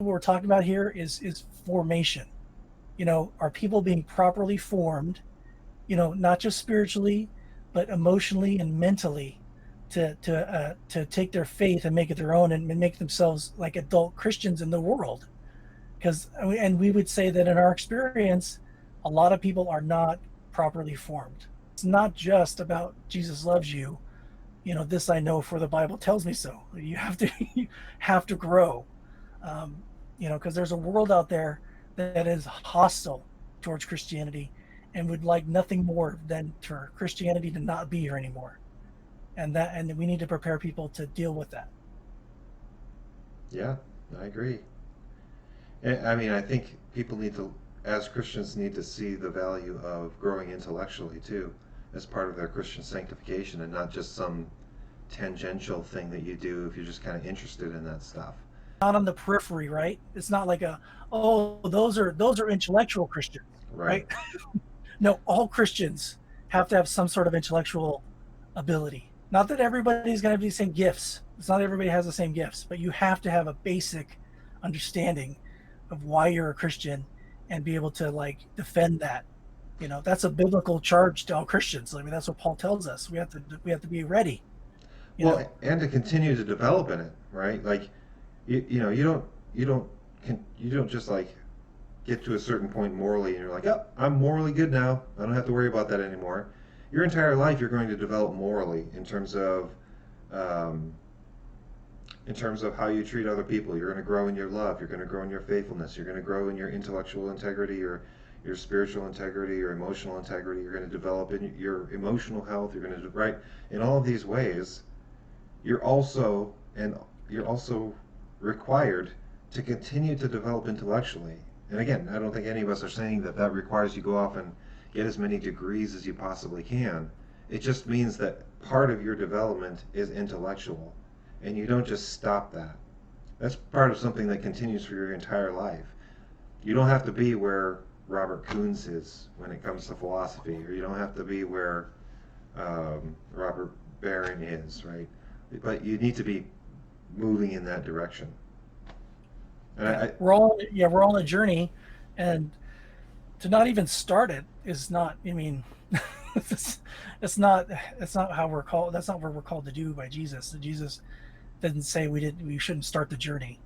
what we're talking about here is formation. Are people being properly formed, not just spiritually, but emotionally and mentally, to take their faith and make it their own and make themselves like adult Christians in the world. And we would say that in our experience, a lot of people are not properly formed. It's not just about Jesus loves you. This I know, for the Bible tells me so. You have to you have to grow. um, because there's a world out there that is hostile towards Christianity and would like nothing more than for Christianity to not be here anymore. And we need to prepare people to deal with that. Yeah, I agree. I mean, I think people need to, as Christians, need to see the value of growing intellectually too, as part of their Christian sanctification, and not just some tangential thing that you do if you're just kind of interested in that stuff. Not on the periphery, right? It's not like oh, those are intellectual Christians, Right. right? No, all Christians have to have some sort of intellectual ability. Not that everybody's going to have the same gifts. It's not everybody has the same gifts, but you have to have a basic understanding of why you're a Christian and be able to like defend that. That's a biblical charge to all Christians. I mean, that's what Paul tells us. We have to be ready. You know, Well, and to continue to develop in it, right? Like, you don't just like get to a certain point morally and you're like, oh, I'm morally good now. I don't have to worry about that anymore. Your entire life, you're going to develop morally um, in terms of how you treat other people. You're going to grow in your love. You're going to grow in your faithfulness. You're going to grow in your intellectual integrity, your spiritual integrity, your emotional integrity. You're going to develop in your emotional health. You're going to, right? In all of these ways, you're also and you're also required to continue to develop intellectually. And again, I don't think any of us are saying that that requires you go off and get as many degrees as you possibly can. It just means that part of your development is intellectual, and you don't just stop that. That's part of something that continues for your entire life. You don't have to be where Robert Koons is when it comes to philosophy, or you don't have to be where Robert Barron is, right? But you need to be moving in that direction. And yeah, we're all on a journey, and to not even start it is not. I mean, it's, it's not. It's not how we're called. That's not what we're called to do by Jesus. Jesus didn't say we shouldn't start the journey.